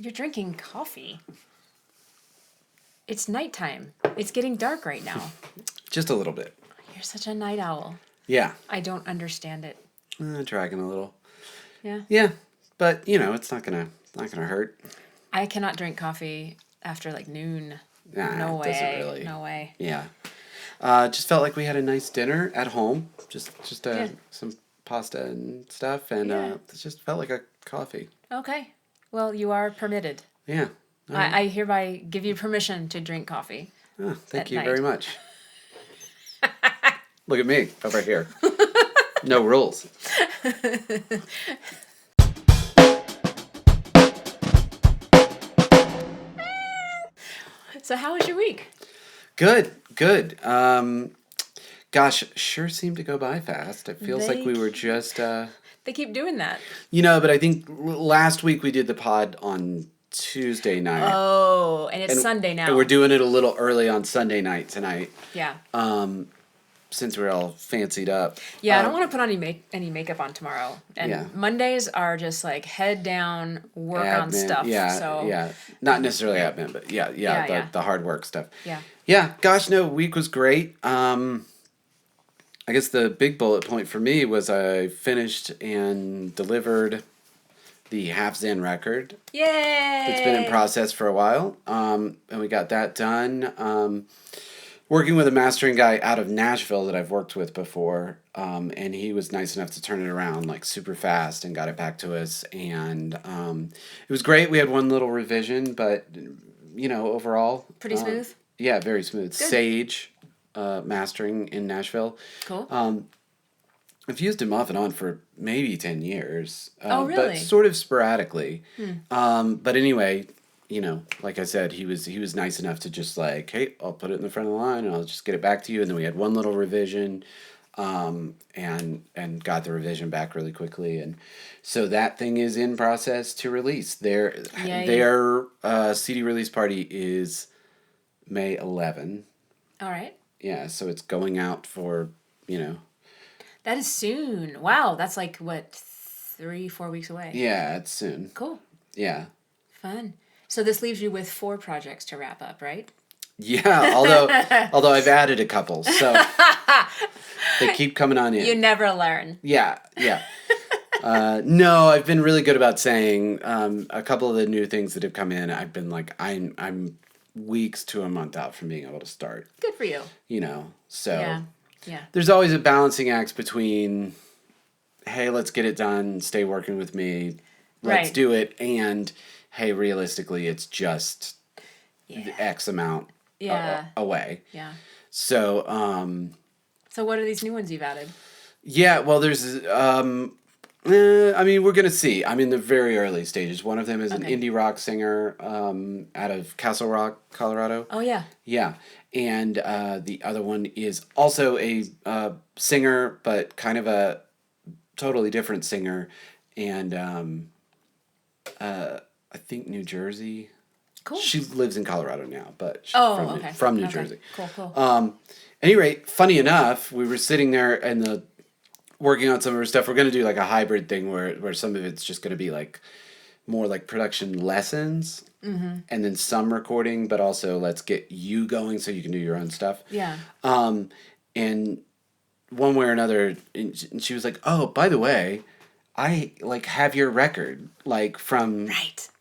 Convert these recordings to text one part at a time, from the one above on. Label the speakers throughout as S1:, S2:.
S1: You're drinking coffee. It's nighttime. It's getting dark right now.
S2: Just a little bit.
S1: You're such a night owl.
S2: Yeah.
S1: I don't understand it.
S2: Dragging a little.
S1: Yeah.
S2: Yeah, but it's not gonna hurt.
S1: I cannot drink coffee after like noon.
S2: Nah,
S1: No
S2: it doesn't
S1: way.
S2: really.
S1: No way.
S2: Yeah. Just felt like we had a nice dinner at home. Just some pasta and stuff, and it just felt like a coffee.
S1: Okay. Well, you are permitted.
S2: Yeah.
S1: I hereby give you permission to drink coffee.
S2: Oh, thank
S1: at
S2: you
S1: night.
S2: very much. Look at me over here. No rules.
S1: So how was your week?
S2: Good. Gosh, sure seemed to go by fast. It feels like we were just...
S1: They keep doing that.
S2: but I think last week we did the pod on Tuesday night.
S1: Oh, and it's Sunday now.
S2: And we're doing it a little early on Sunday night tonight.
S1: Yeah.
S2: Since we're all fancied up.
S1: Yeah, I don't want to put on any makeup on tomorrow. And
S2: Yeah.
S1: Mondays are just like head down, work on
S2: Admin,
S1: stuff.
S2: Yeah,
S1: so
S2: yeah. Not necessarily admin, but the hard work stuff.
S1: Yeah.
S2: Yeah, gosh, no, week was great. I guess the big bullet point for me was I finished and delivered the Half Zen record.
S1: Yay!
S2: It's been in process for a while, and we got that done. Working with a mastering guy out of Nashville that I've worked with before, and he was nice enough to turn it around like super fast and got it back to us, and it was great. We had one little revision, but overall
S1: Pretty smooth?
S2: Yeah, very smooth.
S1: Good.
S2: Sage mastering in Nashville.
S1: Cool.
S2: I've used him off and on for maybe 10 years.
S1: Oh, really?
S2: But sort of sporadically. But anyway, like I said, he was nice enough to just like, hey, I'll put it in the front of the line and I'll just get it back to you. And then we had one little revision, and got the revision back really quickly. And so that thing is in process to release. Their CD release party is May 11.
S1: All right.
S2: Yeah, so it's going out for,
S1: That is soon. Wow, that's like, what, 3-4 weeks away?
S2: Yeah, it's soon.
S1: Cool.
S2: Yeah.
S1: Fun. So this leaves you with 4 projects to wrap up, right?
S2: Yeah, although I've added a couple, so they keep coming on in.
S1: You never learn.
S2: Yeah. No, I've been really good about saying a couple of the new things that have come in. I've been like, I'm weeks to a month out from being able to start.
S1: Good for you.
S2: So
S1: Yeah.
S2: there's always a balancing act between, hey, let's get it done, stay working with me, let's do it, and hey, realistically, it's just X amount away.
S1: Yeah.
S2: So,
S1: So what are these new ones you've added?
S2: yeah, well, there's, we're going to see. I'm in the very early stages. One of them is an indie rock singer out of Castle Rock, Colorado.
S1: Oh, yeah.
S2: Yeah. And the other one is also a singer, but kind of a totally different singer. And I think New Jersey.
S1: Cool.
S2: She lives in Colorado now, but she's from New Jersey.
S1: Cool.
S2: At any rate, funny enough, we were sitting there and working on some of her stuff. We're going to do like a hybrid thing where some of it's just going to be like more like production lessons, and then some recording, but also let's get you going so you can do your own stuff.
S1: Yeah.
S2: And one way or another, and she was like, "Oh, by the way, I like have your record like from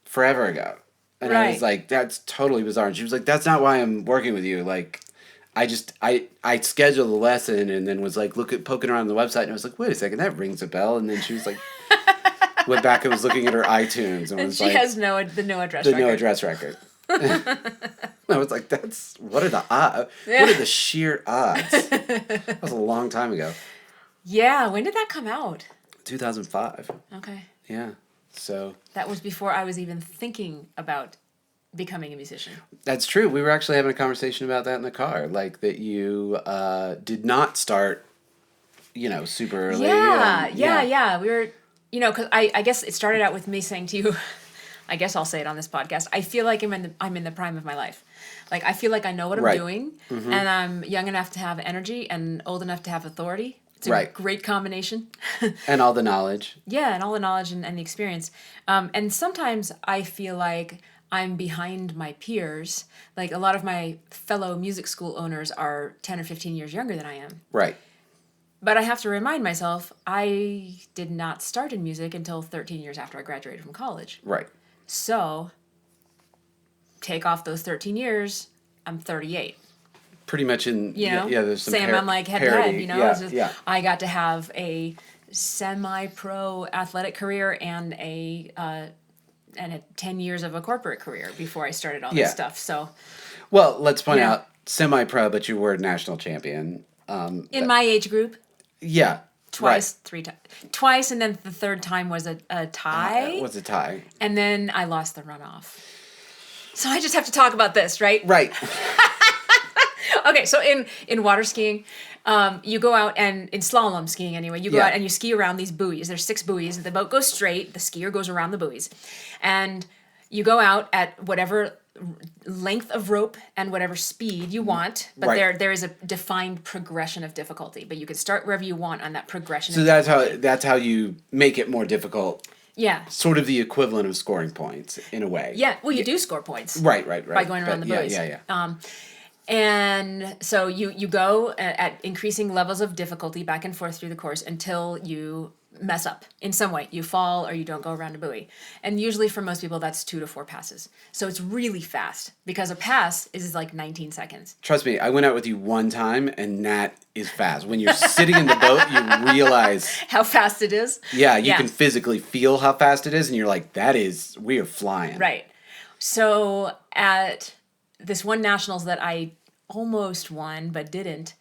S2: forever ago." And I was like, "That's totally bizarre." And she was like, "That's not why I'm working with you. Like, I scheduled the lesson and then was like poking around the website and I was like, wait a second, that rings a bell." And then she was like, went back and was looking at her iTunes and was
S1: she
S2: like,
S1: has the no address
S2: the
S1: record.
S2: no address record. I was like, what are the odds? What are the sheer odds? That was a long time ago.
S1: Yeah, when did that come out?
S2: 2005.
S1: Okay.
S2: Yeah. So
S1: that was before I was even thinking about becoming a musician.
S2: That's true. We were actually having a conversation about that in the car, like that you did not start, super early.
S1: Yeah. We were, because I guess it started out with me saying to you, I guess I'll say it on this podcast, I feel like I'm in the prime of my life. Like, I feel like I know what I'm doing, and I'm young enough to have energy and old enough to have authority. It's a great combination.
S2: And all the knowledge.
S1: Yeah, and all the knowledge and the experience. And sometimes I feel like I'm behind my peers. Like a lot of my fellow music school owners are 10 or 15 years younger than I am.
S2: Right.
S1: But I have to remind myself, I did not start in music until 13 years after I graduated from college.
S2: Right.
S1: So, take off those 13 years, I'm 38.
S2: Pretty much in, there's some
S1: I'm like head to
S2: parity.
S1: head, I got to have a semi-pro athletic career and a 10 years of a corporate career before I started all this stuff. So,
S2: well, let's point out semi-pro, but you were national champion.
S1: In my age group.
S2: Yeah.
S1: Twice, 3 times. Twice, and then the third time was a tie.
S2: It was a tie.
S1: And then I lost the runoff. So I just have to talk about this, right?
S2: Right.
S1: Okay, so in water skiing, you go out and in slalom skiing anyway, you go out and you ski around these buoys. There's 6 buoys. The boat goes straight. The skier goes around the buoys, and you go out at whatever length of rope and whatever speed you want. But there is a defined progression of difficulty. But you can start wherever you want on that progression.
S2: So that's how you make it more difficult.
S1: Yeah.
S2: Sort of the equivalent of scoring points in a way.
S1: Yeah. Well, you do score points.
S2: Right.
S1: By going around the buoys.
S2: Yeah.
S1: And so you go at increasing levels of difficulty back and forth through the course until you mess up in some way. You fall or you don't go around a buoy. And usually for most people, that's 2 to 4 passes. So it's really fast because a pass is like 19 seconds.
S2: Trust me, I went out with you one time and that is fast. When you're sitting in the boat, you realize
S1: how fast it is.
S2: Yeah, you can physically feel how fast it is and you're like, we are flying.
S1: Right. So at this one nationals that I almost won but didn't,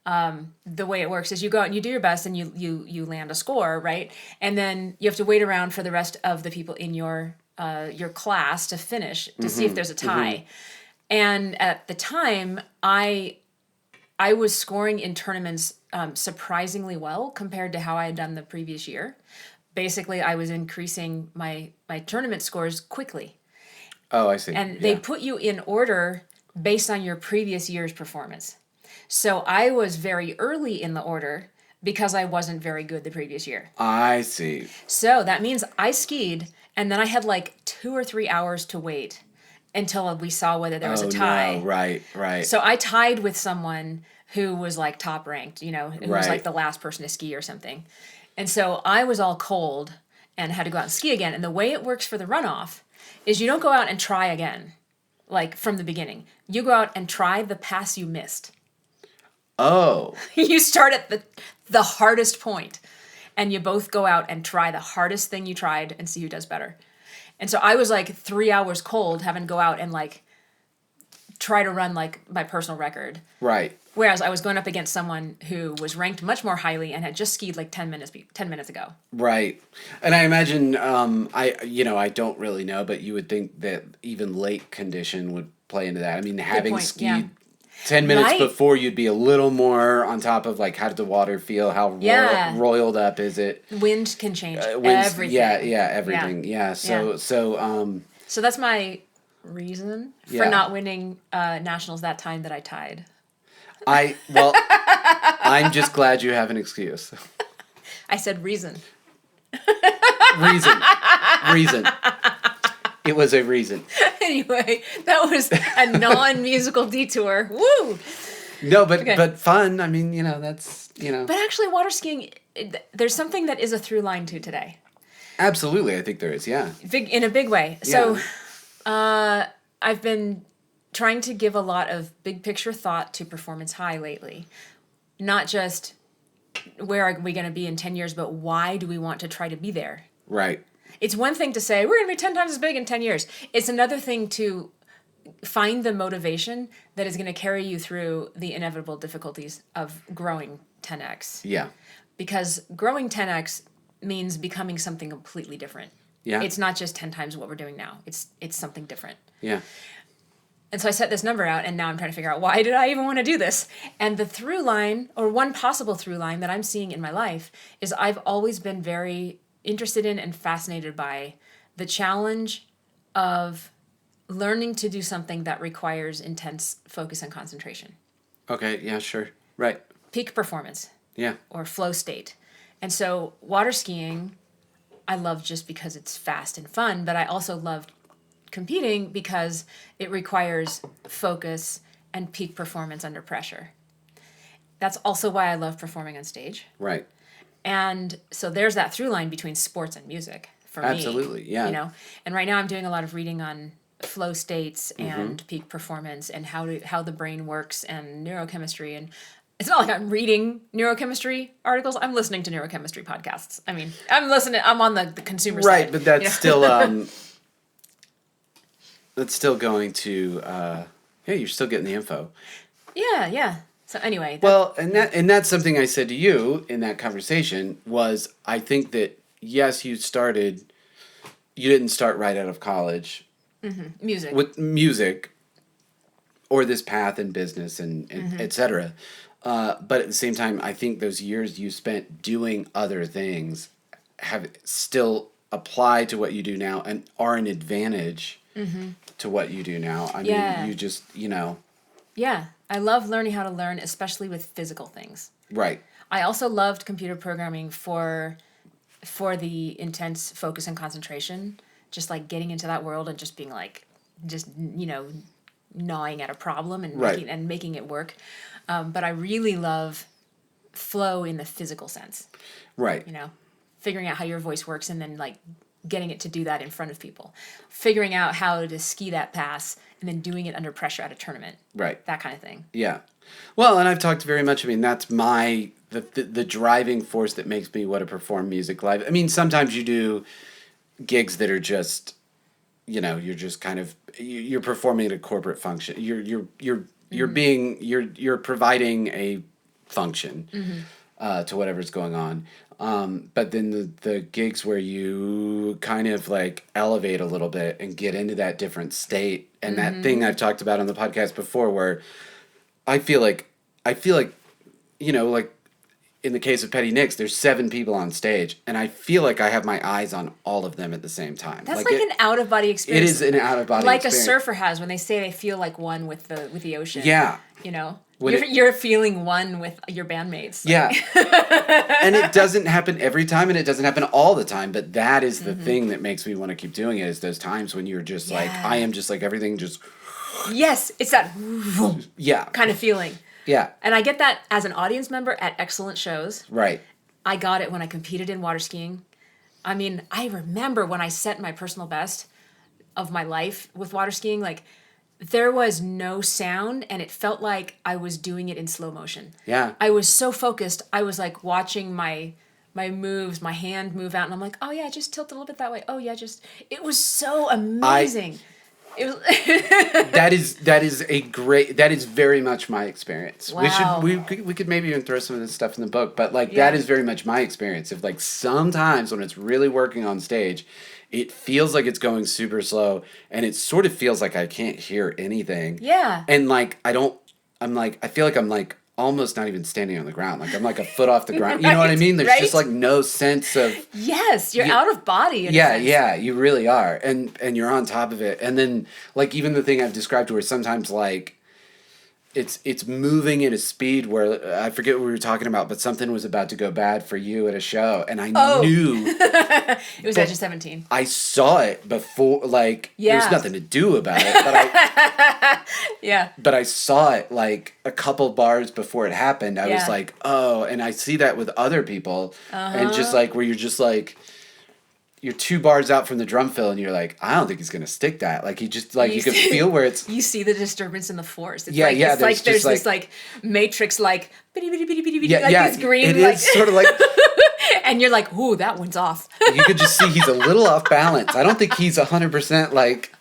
S1: the way it works is you go out and you do your best and you land a score, right? And then you have to wait around for the rest of the people in your class to finish to see if there's a tie. And at the time, I was scoring in tournaments surprisingly well compared to how I had done the previous year. Basically, I was increasing my tournament scores quickly.
S2: Oh, I see.
S1: And they put you in order based on your previous year's performance. So I was very early in the order because I wasn't very good the previous year.
S2: I see.
S1: So that means I skied, and then I had like 2 or 3 hours to wait until we saw whether there was a tie.
S2: No. Right.
S1: So I tied with someone who was like top ranked, who was like the last person to ski or something. And so I was all cold and had to go out and ski again. And the way it works for the runoff is you don't go out and try again, like from the beginning. You go out and try the pass you missed.
S2: Oh.
S1: You start at the hardest point, and you both go out and try the hardest thing you tried and see who does better. And so I was like 3 hours cold having to go out and like try to run like my personal record.
S2: Right.
S1: Whereas I was going up against someone who was ranked much more highly and had just skied like 10 minutes ago.
S2: Right. And I imagine, I don't really know, but you would think that even lake condition would play into that. I mean, having skied 10 minutes before, you'd be a little more on top of like, how did the water feel? How roiled up is it?
S1: Wind can change everything.
S2: Yeah, everything. Yeah. So
S1: that's my reason for not winning nationals that time that I tied.
S2: I'm just glad you have an excuse.
S1: I said reason.
S2: Reason. It was a reason.
S1: Anyway, that was a non-musical detour. Woo!
S2: No, but fun. I mean, that's.
S1: But actually, water skiing, there's something that is a through line to today.
S2: Absolutely, I think there is. Yeah.
S1: In a big way. Yeah. So, I've been trying to give a lot of big picture thought to Performance High lately. Not just where are we going to be in 10 years, but why do we want to try to be there?
S2: Right.
S1: It's one thing to say, we're going to be 10 times as big in 10 years. It's another thing to find the motivation that is going to carry you through the inevitable difficulties of growing 10x.
S2: Yeah.
S1: Because growing 10x means becoming something completely different.
S2: Yeah.
S1: It's not just 10 times what we're doing now. It's something different.
S2: Yeah.
S1: And so I set this number out, and now I'm trying to figure out, why did I even want to do this? And the through line, or one possible through line that I'm seeing in my life, is I've always been very interested in and fascinated by the challenge of learning to do something that requires intense focus and concentration.
S2: Okay, yeah, sure. Right.
S1: Peak performance.
S2: Yeah.
S1: or flow state. And so water skiing, I love just because it's fast and fun, but I also love competing because it requires focus and peak performance under pressure. That's also why I love performing on stage.
S2: Right.
S1: And so there's that through line between sports and music for me.
S2: Absolutely, yeah.
S1: You know, and right now I'm doing a lot of reading on flow states and peak performance and how the brain works and neurochemistry. And it's not like I'm reading neurochemistry articles. I'm listening to neurochemistry podcasts. I mean, I'm on the consumer side.
S2: Right, but that's still that's still going to you're still getting the info.
S1: Yeah. So anyway.
S2: Well, and that's something I said to you in that conversation was I think that yes, you didn't start right out of college
S1: Music.
S2: with music or this path in business and et cetera. But at the same time, I think those years you spent doing other things have still applied to what you do now and are an advantage to what you do now. I mean, you just,
S1: Yeah. I love learning how to learn, especially with physical things.
S2: Right.
S1: I also loved computer programming for the intense focus and concentration, just like getting into that world and just being like, gnawing at a problem and making it work. But I really love flow in the physical sense.
S2: Right.
S1: Figuring out how your voice works and then like getting it to do that in front of people, figuring out how to ski that pass and then doing it under pressure at a tournament.
S2: Right.
S1: That kind of thing.
S2: Yeah. Well, and I've talked very much, that's the driving force that makes me want to perform music live. I mean, sometimes you do gigs that are just, you're just kind of, you're performing at a corporate function. You're providing a function to whatever's going on. But then the gigs where you kind of like elevate a little bit and get into that different state and that thing I've talked about on the podcast before where I feel like, like in the case of Petty Nicks, there's 7 people on stage and I feel like I have my eyes on all of them at the same time.
S1: That's like an out-of-body experience.
S2: It is an out-of-body
S1: like
S2: experience.
S1: a surfer has when they say they feel like one with the ocean.
S2: Yeah.
S1: You're feeling one with your bandmates.
S2: Yeah. And it doesn't happen every time and it doesn't happen all the time, but that is the thing that makes me want to keep doing it is those times when you're just like, I am just like everything just...
S1: Yes, it's that kind of feeling.
S2: Yeah.
S1: And I get that as an audience member at excellent shows.
S2: Right.
S1: I got it when I competed in water skiing. I mean, I remember when I set my personal best of my life with water skiing, like there was no sound and it felt like I was doing it in slow motion.
S2: Yeah.
S1: I was so focused. I was like watching my moves, my hand move out and I'm like, oh yeah, just tilt a little bit that way. Oh yeah, it was so amazing. It was
S2: that is very much my experience.
S1: Wow.
S2: We could maybe even throw some of this stuff in the book, but that is very much my experience of like sometimes when it's really working on stage, it feels like it's going super slow and it sort of feels like I can't hear anything.
S1: Yeah.
S2: And like I feel like I'm like almost not even standing on the ground. Like I'm like a foot off the ground. You know what I mean? There's just like no sense of...
S1: Yes, you're out of body.
S2: Yeah, you really are. And you're on top of it. And then like even the thing I've described where sometimes like it's moving at a speed where I forget what we were talking about, but something was about to go bad for you at a show. And I knew...
S1: It was Edge of 17.
S2: I saw it before, like, there's nothing to do about it, but but I saw it, like, a couple bars before it happened. I was like, oh, and I see that with other people, and just, like, where you're just, like, you're 2 bars out from the drum fill, and you're like, I don't think he's going to stick that. Like, he just, like, you can feel where it's...
S1: You see the disturbance in the force. It's
S2: it's
S1: like there's this, like, matrix, like,
S2: this
S1: green,
S2: it
S1: like...
S2: is sort of like...
S1: And you're like, ooh, that one's off.
S2: You could just see he's a little off balance. I don't think he's 100% like,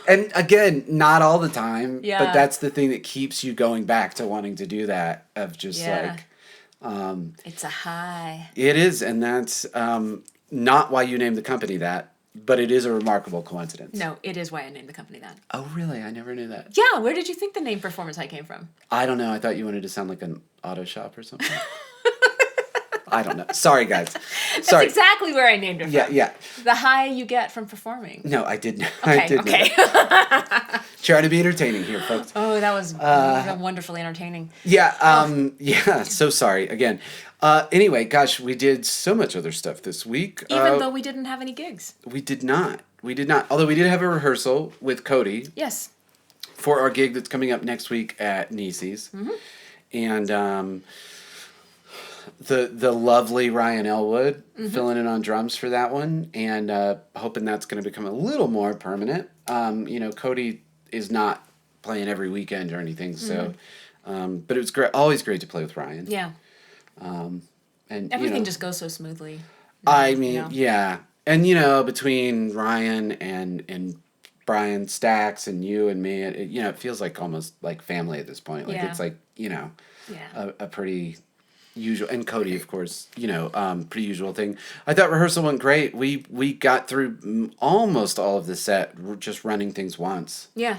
S2: And again, not all the time, but that's the thing that keeps you going back to wanting to do that of just like...
S1: it's a high.
S2: It is, and that's not why you named the company that, but it is a remarkable coincidence.
S1: No, it is why I named the company that.
S2: Oh, really? I never knew that.
S1: Yeah, where did you think the name Performance High came from?
S2: I don't know. I thought you wanted to sound like an auto shop or something. I don't know. Sorry, guys.
S1: That's
S2: Sorry.
S1: exactly where I named it from.
S2: Yeah.
S1: The high you get from performing.
S2: No, I didn't.
S1: Okay,
S2: I didn't.
S1: okay.
S2: Trying to be entertaining here, folks.
S1: Oh, that was wonderfully entertaining.
S2: Yeah. Yeah. So sorry again. Anyway, gosh, we did so much other stuff this week.
S1: Even though we didn't have any gigs.
S2: We did not. We did not. Although we did have a rehearsal with Cody.
S1: Yes.
S2: For our gig that's coming up next week at Niecy's.
S1: Mm-hmm.
S2: And the lovely Ryan Elwood filling in on drums for that one, and hoping that's going to become a little more permanent. Cody is not playing every weekend or anything, so but it was great. Always great to play with Ryan.
S1: Yeah.
S2: And
S1: everything just goes so smoothly.
S2: I mean, yeah, and between Ryan and Brian Stacks and you and me, it feels like almost like family at this point. Like it's like a pretty usual, and Cody, of course, pretty usual thing. I thought rehearsal went great. We got through almost all of the set just running things once.
S1: Yeah.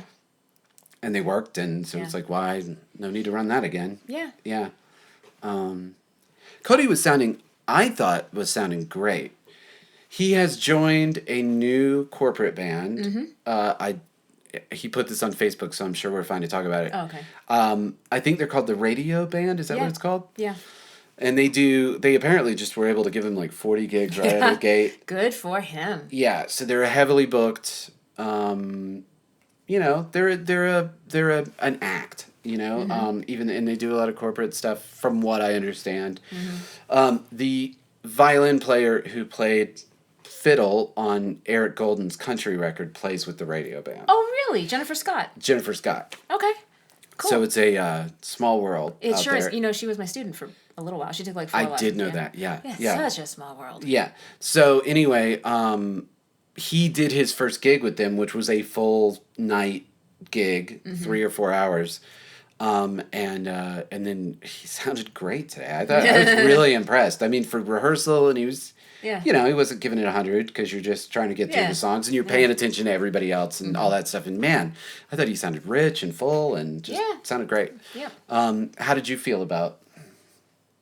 S2: And they worked, and so it's like, why? No need to run that again.
S1: Yeah.
S2: Yeah. Cody I thought was sounding great. He has joined a new corporate band. He put this on Facebook, so I'm sure we're fine to talk about it.
S1: Oh, okay.
S2: I think they're called the Radio Band. Is that what it's called?
S1: Yeah.
S2: And they apparently just were able to give him like 40 gigs right out of the gate.
S1: Good for him.
S2: Yeah, so they're heavily booked. They're an act. Even and they do a lot of corporate stuff, from what I understand. The violin player who played fiddle on Eric Golden's country record plays with the Radio Band.
S1: Oh, really? Jennifer Scott?
S2: Jennifer Scott.
S1: Okay. Cool.
S2: So it's a small world.
S1: It
S2: out
S1: sure
S2: there.
S1: is. She was my student for a little while. She took like 4
S2: I
S1: lessons.
S2: did know that. Yeah.
S1: Such a small world.
S2: Yeah. So anyway, he did his first gig with them, which was a full night gig, 3 or 4 hours. And then he sounded great today. I was really impressed. I mean, for rehearsal, and he was, he wasn't giving it 100 because you're just trying to get through the songs and you're paying attention to everybody else and all that stuff. And man, I thought he sounded rich and full and just sounded great.
S1: Yeah.
S2: How did you feel about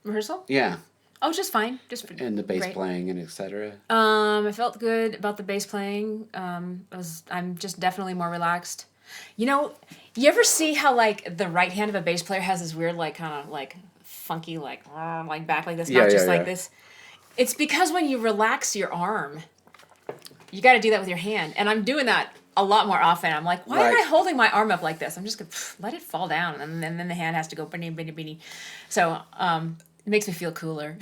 S1: rehearsal?
S2: Yeah.
S1: Oh, just fine.
S2: And the bass playing and etc.
S1: I felt good about the bass playing. I'm just definitely more relaxed. You ever see how like the right hand of a bass player has this weird like kind of like funky like back like this, not just like this. It's because when you relax your arm, you got to do that with your hand, and I'm doing that a lot more often. I'm like, why am I holding my arm up like this? I'm just gonna let it fall down, and then the hand has to go bitty bitty bitty. So it makes me feel cooler.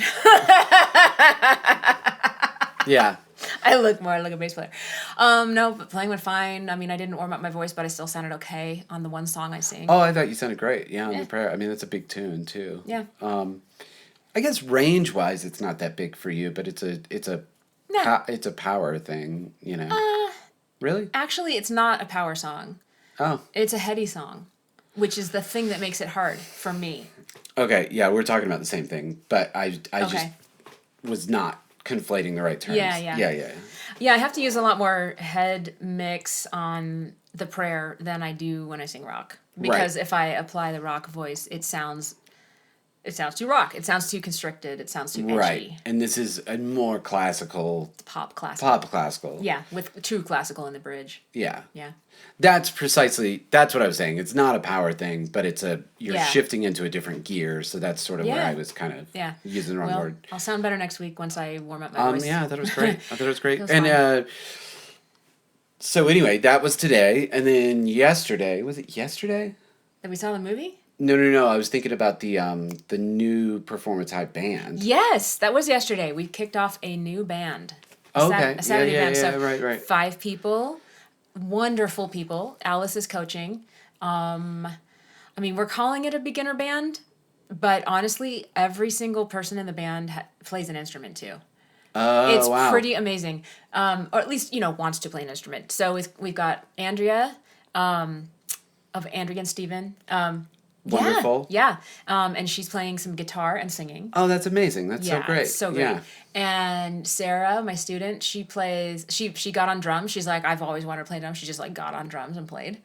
S2: Yeah.
S1: I look like a bass player. No, but playing went fine. I mean, I didn't warm up my voice, but I still sounded okay on the one song I sing.
S2: Oh, I thought you sounded great. Yeah, on the prayer. I mean, that's a big tune too.
S1: Yeah.
S2: I guess range wise, it's not that big for you, but it's a power thing. Really?
S1: Actually, it's not a power song.
S2: Oh.
S1: It's a heady song, which is the thing that makes it hard for me.
S2: Okay. Yeah, we're talking about the same thing, but I just was not conflating the right terms.
S1: Yeah. Yeah, I have to use a lot more head mix on the prayer than I do when I sing rock. Because if I apply the rock voice, it sounds too rock. It sounds too constricted. It sounds too edgy.
S2: Right. And this is a more classical.
S1: Pop classical.
S2: Yeah,
S1: with true classical in the bridge.
S2: Yeah.
S1: Yeah.
S2: That's what I was saying. It's not a power thing, but you're shifting into a different gear, so that's sort of where I was kind of using the wrong word.
S1: I'll sound better next week once I warm up my voice.
S2: Yeah, I thought it was great. And so anyway, that was today, and then yesterday, was it yesterday?
S1: That we saw the movie?
S2: No. I was thinking about the new Performance High band.
S1: Yes, that was yesterday. We kicked off a new band.
S2: Okay.
S1: A Saturday band.
S2: Yeah,
S1: so
S2: right.
S1: 5 people, wonderful people. Alice is coaching. We're calling it a beginner band, but honestly, every single person in the band plays an instrument too.
S2: Oh,
S1: it's
S2: wow.
S1: pretty amazing. Or at least, wants to play an instrument. So we've got Andrea, of Andrea and Steven.
S2: Wonderful.
S1: Yeah. And she's playing some guitar and singing.
S2: Oh, that's amazing. That's so great.
S1: It's so great.
S2: Yeah.
S1: And Sarah, my student, she plays, she got on drums. She's like, I've always wanted to play drums. She just got on drums and played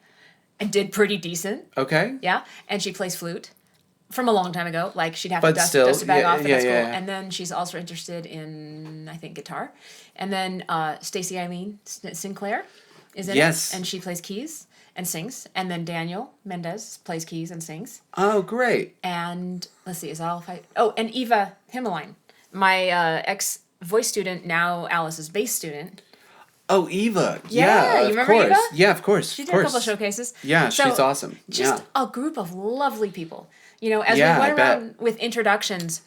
S1: and did pretty decent.
S2: Okay.
S1: Yeah. And she plays flute. from a long time ago. Like she'd have
S2: But
S1: to
S2: still,
S1: dust a bag
S2: yeah,
S1: off, and
S2: yeah,
S1: that's cool.
S2: yeah.
S1: And then she's also interested in, I think, guitar. And then Stacey Eileen Sinclair is in
S2: Yes.
S1: it, and she plays keys and sings. And then Daniel Mendez plays keys and sings.
S2: Oh, great.
S1: And let's see, is that all five? Oh, and Eva Himmeline, my ex voice student, now Alice's bass student.
S2: Oh, Eva.
S1: Yeah, you
S2: of
S1: remember
S2: course.
S1: Eva?
S2: Yeah, of course.
S1: She
S2: of
S1: did
S2: course.
S1: a couple showcases.
S2: Yeah,
S1: So,
S2: she's awesome.
S1: Just
S2: Yeah.
S1: a group of lovely people. You know, as
S2: Yeah,
S1: we
S2: I
S1: went
S2: bet.
S1: around with introductions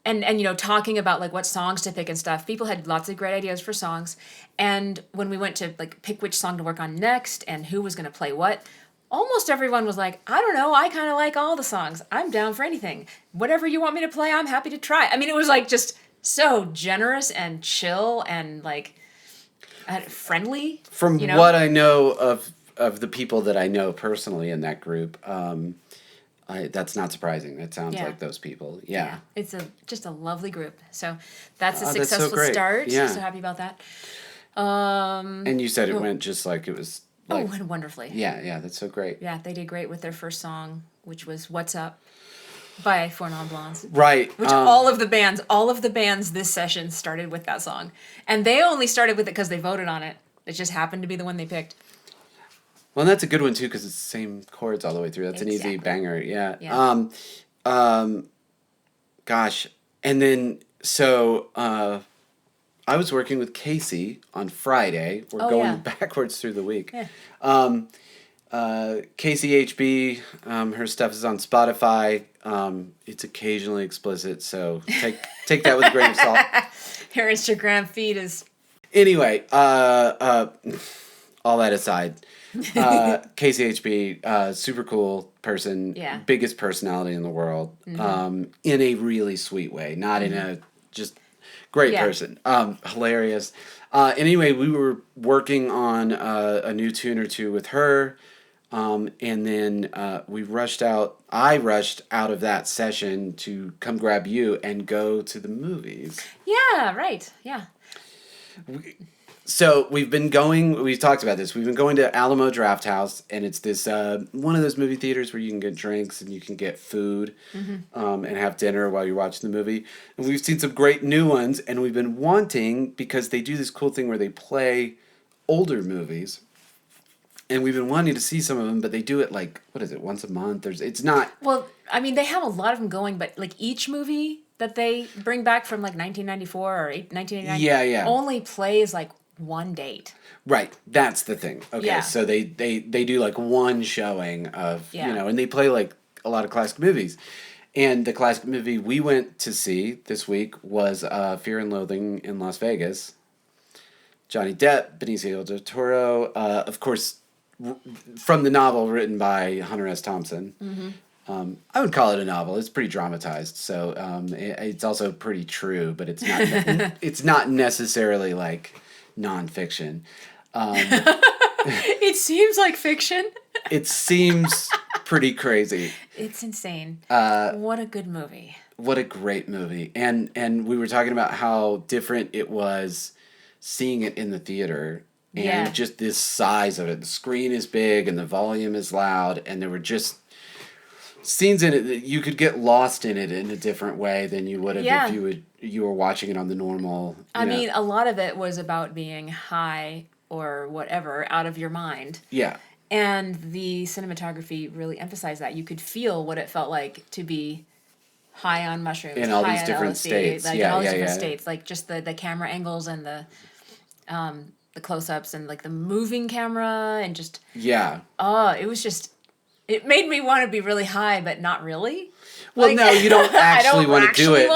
S1: and you know, talking about like what songs to pick and stuff, people had lots of great ideas for songs. And when we went to like pick which song to work on next and who was going to play what, almost everyone was like, I don't know, I kind of like all the songs. I'm down for anything. Whatever you want me to play, I'm happy to try. I mean, it was like just so generous and chill and like friendly.
S2: From
S1: you know?
S2: what I know of the people that I know personally in that group, that's not surprising. That sounds
S1: Yeah.
S2: like those people. Yeah.
S1: It's just a lovely group. So that's a
S2: Oh, that's so
S1: successful
S2: great.
S1: start.
S2: Yeah.
S1: So happy about that.
S2: And you said it went just like it was. Like,
S1: Went wonderfully.
S2: yeah, that's so great.
S1: Yeah, they did great with their first song, which was "What's Up" by Four Non Blondes.
S2: Right.
S1: Which all of the bands this session started with that song, and they only started with it because they voted on it. It just happened to be the one they picked.
S2: Well, and that's a good one too because it's the same chords all the way through. That's an easy
S1: Exactly.
S2: banger. Yeah.
S1: Yeah.
S2: Gosh, and then so I was working with Casey on Friday. We're going
S1: yeah.
S2: backwards through the week.
S1: Yeah.
S2: Casey HB, her stuff is on Spotify. It's occasionally explicit, so take that with a grain of salt.
S1: Her Instagram feed is
S2: Anyway, all that aside, Casey HB, super cool person,
S1: Yeah.
S2: biggest personality in the world, in a really sweet way, not in a just great
S1: Yeah.
S2: person, hilarious. Anyway, we were working on a new tune or two with her, and then I rushed out of that session to come grab you and go to the movies.
S1: yeah, right, yeah.
S2: So we've talked about this. We've been going to Alamo Draft House, and it's this one of those movie theaters where you can get drinks and you can get food and have dinner while you're watching the movie. And we've seen some great new ones, and we've been wanting, because they do this cool thing where they play older movies. And we've been wanting to see some of them, but they do it like, what is it, once a month? It's not...
S1: Well, I mean, they have a lot of them going, but like each movie that they bring back from like 1994 or 1989
S2: Yeah.
S1: only plays like one date.
S2: Right, that's the thing. Okay,
S1: Yeah.
S2: so they do like one showing of,
S1: Yeah.
S2: and they play like a lot of classic movies. And the classic movie we went to see this week was Fear and Loathing in Las Vegas. Johnny Depp, Benicio del Toro, of course, from the novel written by Hunter S. Thompson. I would call it a novel. It's pretty dramatized, so it's also pretty true, but it's not it's not necessarily like nonfiction.
S1: It seems like fiction.
S2: It seems pretty crazy.
S1: It's insane. What a good movie.
S2: What a great movie. And we were talking about how different it was seeing it in the theater and
S1: Yeah.
S2: just this size of it. The screen is big and the volume is loud, and there were just scenes in it that you could get lost in it in a different way than you would have
S1: Yeah.
S2: if you were watching it on the normal.
S1: I mean, a lot of it was about being high or whatever out of your mind.
S2: yeah.
S1: And the cinematography really emphasized that. You could feel what it felt like to be high on mushrooms.
S2: In all
S1: high
S2: these
S1: on
S2: different
S1: LSD,
S2: states.
S1: Like
S2: Yeah,
S1: in all these
S2: yeah,
S1: different
S2: yeah.
S1: states. Like just the camera angles and the close-ups and like the moving camera and just,
S2: Yeah.
S1: it was just, it made me want to be really high, but not really.
S2: Well,
S1: Like,
S2: no, you don't actually want to do it,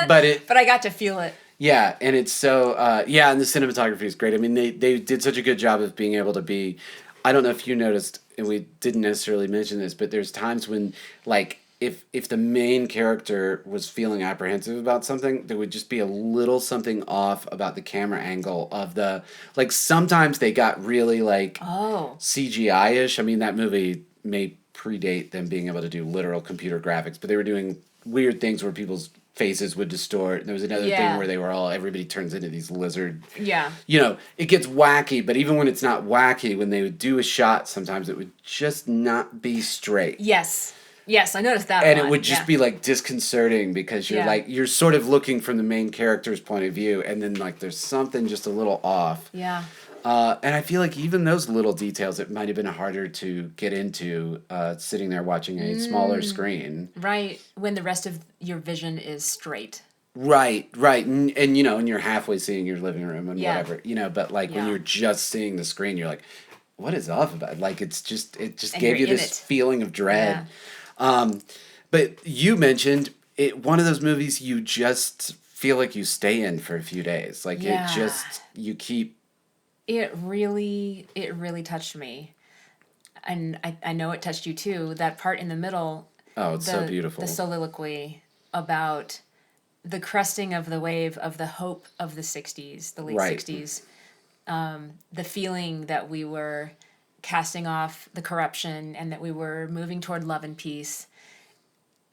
S1: but I got to feel it.
S2: yeah, and it's so and the cinematography is great. I mean, they did such a good job of being able to be. I don't know if you noticed, and we didn't necessarily mention this, but there's times when, like, if the main character was feeling apprehensive about something, there would just be a little something off about the camera angle of the, like, sometimes they got really like CGI-ish. I mean, that movie may predate them being able to do literal computer graphics, but they were doing weird things where people's faces would distort. There was another thing where everybody turns into these lizard.
S1: Yeah.
S2: It gets wacky, but even when it's not wacky, when they would do a shot, sometimes it would just not be straight.
S1: Yes. Yes, I noticed that
S2: And
S1: one.
S2: it would just be like disconcerting because you're
S1: Yeah.
S2: like, you're sort of looking from the main character's point of view, and then like there's something just a little off.
S1: Yeah.
S2: And I feel like even those little details, it might have been harder to get into sitting there watching a smaller screen.
S1: Right. When the rest of your vision is straight.
S2: Right, right. And you know, and you're halfway seeing your living room and
S1: Yeah.
S2: whatever, you know, but like when
S1: Yeah.
S2: you're just seeing the screen, you're like, what is off about it? Like it just
S1: And
S2: gave you
S1: you're in
S2: this
S1: it.
S2: feeling of dread. But you mentioned it, one of those movies you just feel like you stay in for a few days. Like
S1: Yeah.
S2: it just, you keep,
S1: It really touched me. And I know it touched you too. That part in the middle,
S2: oh, it's so beautiful.
S1: the soliloquy about the cresting of the wave of the hope of the 60s, the late
S2: Right.
S1: 60s, the feeling that we were casting off the corruption and that we were moving toward love and peace.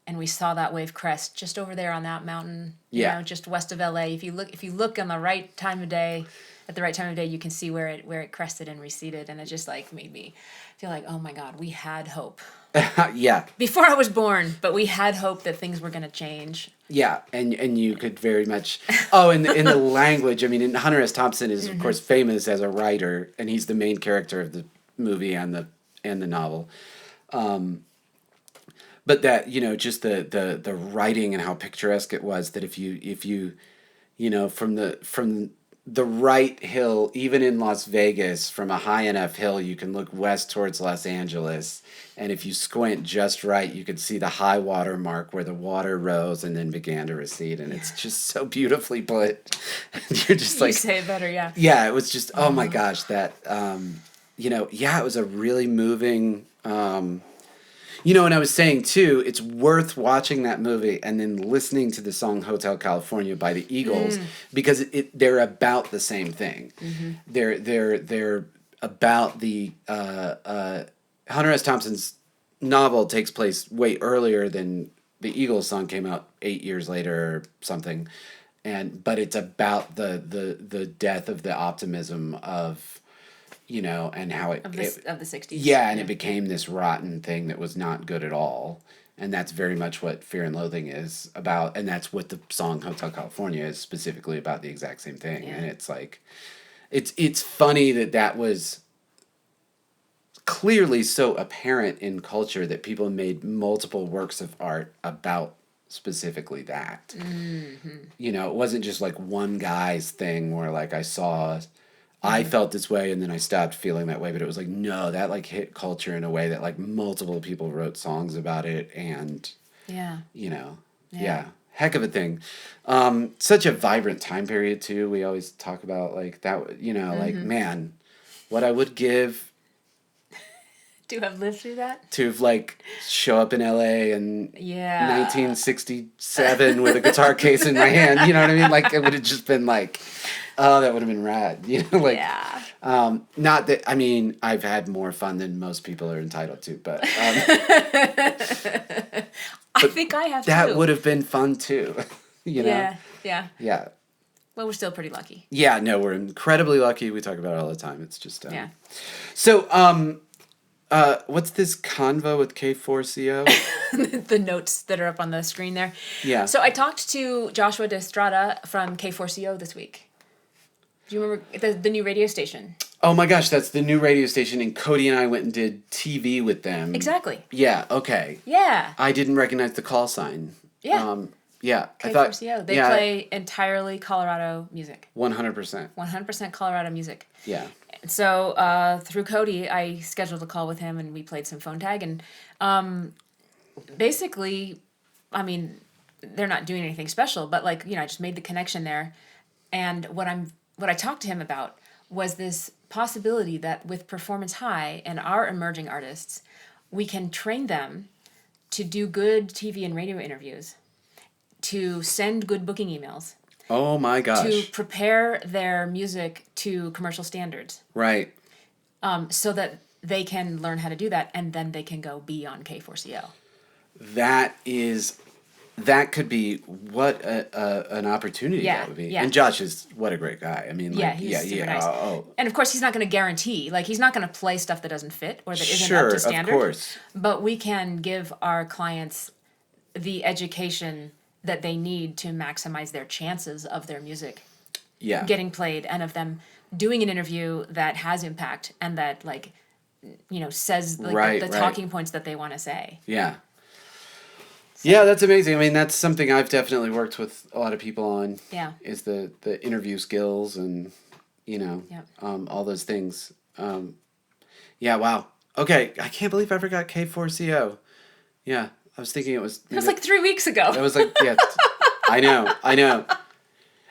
S1: And we saw that wave crest just over there on that mountain,
S2: Yeah.
S1: you know, just west of LA. If you look on the right time of day, at the right time of day, you can see where it crested and receded, and it just like made me feel like, oh my God, we had hope
S2: yeah.
S1: before I was born, but we had hope that things were going to change.
S2: Yeah, and you could very much. Oh, in the language, I mean, and Hunter S. Thompson is of course famous as a writer, and he's the main character of the movie and the novel. But that, you know, just the writing and how picturesque it was. That if you you know, from the right hill, even in Las Vegas, from a high enough hill, you can look west towards Los Angeles. And if you squint just right, you could see the high water mark where the water rose and then began to recede. And it's just so beautifully put. And you're just like,
S1: You say it better, yeah.
S2: yeah, it was just, oh my gosh, that, you know, yeah, it was a really moving, you know, and I was saying too, it's worth watching that movie and then listening to the song Hotel California by the Eagles because they're about the same thing. They're about the Hunter S. Thompson's novel takes place way earlier than the Eagles song came out 8 years later or something, but it's about the death of the optimism of, you know, and how
S1: Of the 60s.
S2: yeah, and it became this rotten thing that was not good at all. And that's very much what Fear and Loathing is about. And that's what the song Hotel California is specifically about, the exact same thing.
S1: Yeah.
S2: And it's like, it's funny that was clearly so apparent in culture that people made multiple works of art about specifically that. You know, it wasn't just like one guy's thing where like I felt this way and then I stopped feeling that way, but it was like, no, that like hit culture in a way that like multiple people wrote songs about it. And,
S1: Yeah.
S2: you know,
S1: Yeah.
S2: yeah, heck of a thing. Such a vibrant time period too. We always talk about like that, you know, like, man, what I would give
S1: To have lived through that?
S2: to like show up in LA in
S1: Yeah.
S2: 1967 with a guitar case in my hand, you know what I mean? Like it would have just been like, oh, that would have been rad, you know, like,
S1: Yeah.
S2: not that, I mean, I've had more fun than most people are entitled to, but
S1: I think I have
S2: that
S1: too.
S2: would have been fun too, you know?
S1: Yeah. Yeah.
S2: Yeah.
S1: Well, we're still pretty lucky.
S2: Yeah, no, we're incredibly lucky. We talk about it all the time. It's just,
S1: Yeah.
S2: So, what's this convo with K4CO?
S1: The notes that are up on the screen there.
S2: Yeah.
S1: So I talked to Joshua Destrada from K4CO this week. Do you remember the new radio station?
S2: Oh my gosh, that's the new radio station, and Cody and I went and did TV with them.
S1: Exactly.
S2: Yeah, okay.
S1: Yeah.
S2: I didn't recognize the call sign.
S1: Yeah.
S2: Yeah, I thought...
S1: K4CO. They
S2: yeah,
S1: play entirely Colorado music.
S2: 100%.
S1: 100% Colorado music.
S2: Yeah.
S1: So through Cody, I scheduled a call with him, and we played some phone tag. And basically, I mean, they're not doing anything special, but like, you know, I just made the connection there. And what I talked to him about was this possibility that with Performance High and our emerging artists, we can train them to do good TV and radio interviews, to send good booking emails,
S2: Oh my gosh.
S1: to prepare their music to commercial standards,
S2: Right.
S1: so that they can learn how to do that, and then they can go be on K4CO.
S2: That is that could be what an opportunity
S1: Yeah,
S2: that would be.
S1: yeah.
S2: And Josh is what a great guy. I mean, like,
S1: Yeah, he's super nice. And of course, he's not going to guarantee, like, he's not going to play stuff that doesn't fit or that isn't
S2: sure,
S1: up to standard.
S2: of course.
S1: But we can give our clients the education that they need to maximize their chances of their music
S2: Yeah.
S1: getting played and of them doing an interview that has impact and that, like, says like
S2: Right,
S1: the
S2: right.
S1: talking points that they want to say.
S2: Yeah. Yeah, that's amazing. I mean, that's something I've definitely worked with a lot of people on.
S1: Yeah.
S2: Is the interview skills and,
S1: Yep.
S2: all those things. Yeah, wow. Okay, I can't believe I forgot K4CO. Yeah, I was thinking it was...
S1: It was like 3 weeks ago.
S2: It was like, yeah. I know.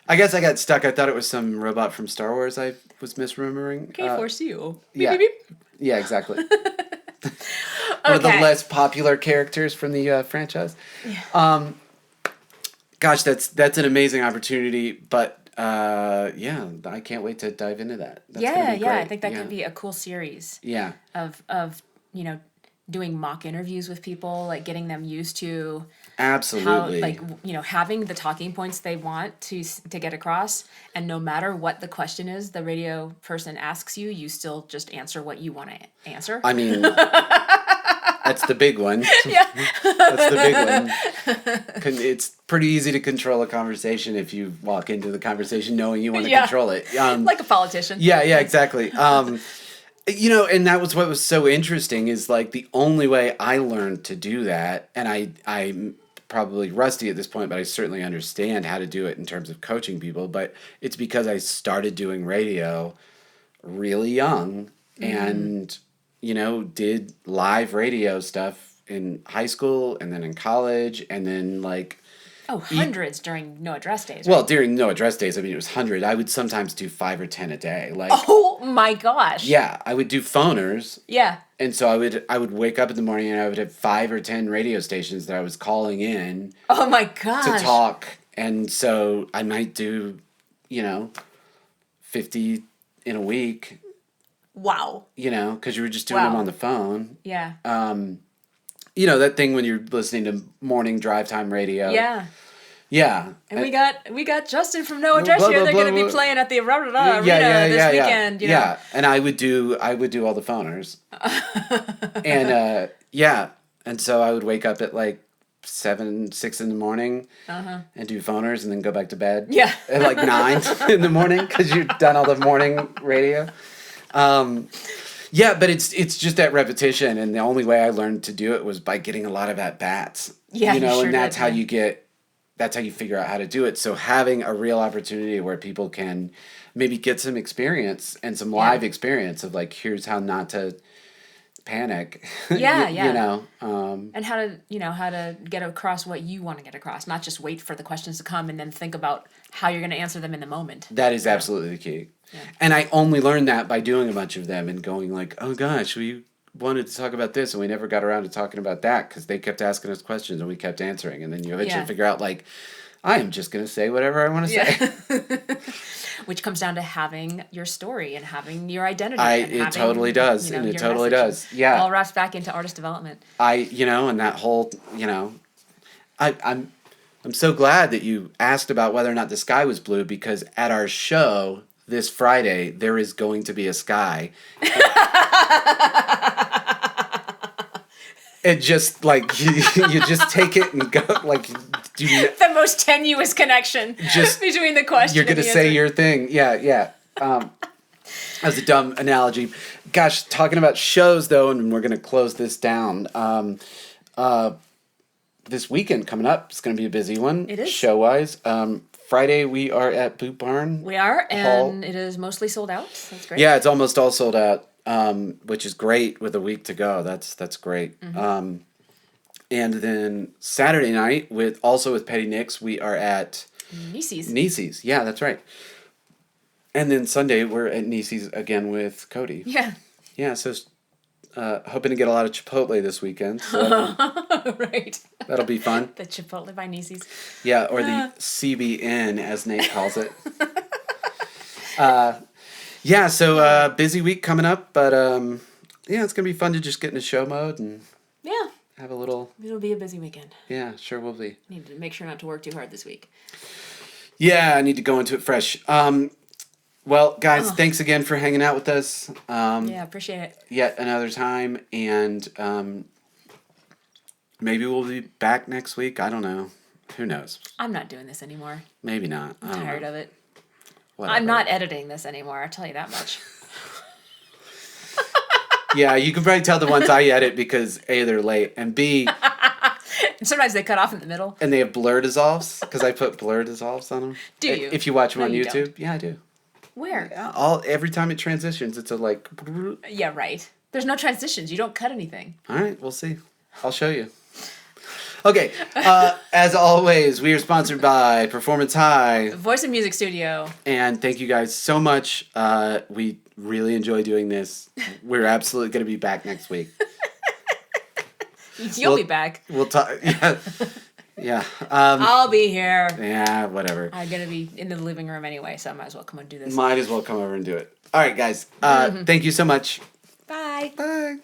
S2: I guess I got stuck. I thought it was some robot from Star Wars I was misremembering.
S1: K4CO.
S2: Yeah.
S1: Beep, beep, beep.
S2: Yeah, exactly. One of the
S1: Okay.
S2: less popular characters from the franchise. Gosh, that's an amazing opportunity, but yeah, I can't wait to dive into that. That's gonna
S1: Yeah,
S2: be
S1: yeah. I
S2: great.
S1: think that
S2: Yeah.
S1: could be a cool series
S2: Yeah,
S1: of doing mock interviews with people, like getting them used to how,
S2: absolutely.
S1: like, having the talking points they want to get across, and no matter what the question is the radio person asks you, you still just answer what you want to answer.
S2: I mean, that's the big one. Yeah, that's the big one. It's pretty easy to control a conversation if you walk into the conversation knowing you want to
S1: Yeah.
S2: control it.
S1: Like a politician.
S2: Yeah, exactly. And that was what was so interesting is like the only way I learned to do that, and I'm probably rusty at this point, but I certainly understand how to do it in terms of coaching people, but it's because I started doing radio really young and, did live radio stuff in high school and then in college and then like...
S1: Oh, hundreds during no address days.
S2: Well,
S1: Right?
S2: during no address days, I mean, it was 100. I would sometimes do 5 or 10 a day. Like,
S1: Oh my gosh.
S2: yeah, I would do phoners.
S1: Yeah.
S2: And so I would wake up in the morning and I would have 5 or 10 radio stations that I was calling in
S1: Oh my gosh.
S2: to talk. And so I might do, 50 in a week,
S1: Wow.
S2: because you were just doing them
S1: Wow.
S2: on the phone.
S1: Yeah.
S2: That thing when you're listening to morning drive time radio.
S1: Yeah.
S2: Yeah.
S1: And we got Justin from No Address
S2: Blah,
S1: here.
S2: blah,
S1: They're
S2: blah,
S1: going to be
S2: blah.
S1: playing at the Arena this weekend.
S2: Yeah, and I would do all the phoners. And and so I would wake up at like 6 in the morning and do phoners and then go back to bed.
S1: Yeah.
S2: At like 9 in the morning because you've done all the morning radio. Yeah, but it's just that repetition, and the only way I learned to do it was by getting a lot of at bats.
S1: Yeah, you sure
S2: and that's
S1: did,
S2: how
S1: yeah.
S2: that's how you figure out how to do it. So having a real opportunity where people can maybe get some experience and some live experience of like, here's how not to panic.
S1: Yeah,
S2: You
S1: yeah.
S2: know,
S1: And how to get across what you want to get across, not just wait for the questions to come and then think about how you're going to answer them in the moment.
S2: that is absolutely the key. And I only learned that by doing a bunch of them and going like, oh gosh, we wanted to talk about this and we never got around to talking about that because they kept asking us questions and we kept answering. And then you eventually
S1: Yeah.
S2: figure out like, I am just going to say whatever I want to say.
S1: Which comes down to having your story and having your identity. and
S2: It
S1: having,
S2: totally does. And it
S1: your
S2: totally
S1: message.
S2: does. Yeah.
S1: All wraps back into artist development.
S2: And that whole, I'm so glad that you asked about whether or not the sky was blue because at our show this Friday, there is going to be a sky. It just like you just take it and go like do
S1: The most tenuous connection
S2: Just-
S1: between the question
S2: you're
S1: and
S2: gonna
S1: the
S2: say
S1: answer.
S2: your thing. Yeah. That's a dumb analogy. Gosh, talking about shows though, and we're gonna close this down. This weekend coming up, it's gonna be a busy one.
S1: It is.
S2: Show wise. Friday we are at Boot Barn.
S1: We are,
S2: Hall.
S1: and it is mostly sold out. That's great.
S2: Yeah, it's almost all sold out, which is great with a week to go. That's great.
S1: Mm-hmm.
S2: And then Saturday night with Petty Nicks, we are at
S1: Nieces.
S2: Yeah, that's right. And then Sunday we're at Nieces again with Cody.
S1: Yeah.
S2: Yeah, so hoping to get a lot of Chipotle this weekend. So
S1: Right.
S2: that'll be fun.
S1: The Chipotle by Nieces.
S2: Yeah, or the CBN as Nate calls it. Busy week coming up, but it's gonna be fun to just get into show mode and
S1: Yeah.
S2: have a little.
S1: It'll be a busy weekend.
S2: Yeah, sure will be.
S1: Need to make sure not to work too hard this week.
S2: Yeah, I need to go into it fresh. Well, guys, thanks again for hanging out with us.
S1: Yeah, appreciate it.
S2: Yet another time, and maybe we'll be back next week. I don't know. Who knows?
S1: I'm not doing this anymore.
S2: Maybe not.
S1: I'm tired of it.
S2: Whatever.
S1: I'm not editing this anymore, I'll tell you that much.
S2: Yeah, you can probably tell the ones I edit because A, they're late, and B...
S1: And sometimes they cut off in the middle.
S2: And they have blur dissolves, because I put blur dissolves on them.
S1: Do you?
S2: If you watch them
S1: No,
S2: on
S1: you
S2: YouTube.
S1: don't.
S2: Yeah, I do.
S1: Where?
S2: Yeah, every time it transitions, it's a like...
S1: Yeah, right. There's no transitions. You don't cut anything.
S2: All right, we'll see. I'll show you. Okay, as always, we are sponsored by Performance High.
S1: Voice and Music Studio.
S2: And thank you guys so much. We really enjoy doing this. We're absolutely going to be back next week.
S1: You'll be back.
S2: We'll talk. Yeah. Yeah.
S1: I'll be here.
S2: Yeah, whatever.
S1: I'm going to be in the living room anyway, so I might as well come and do this.
S2: Might as well come over and do it. All right, guys. Thank you so much.
S1: Bye.
S2: Bye.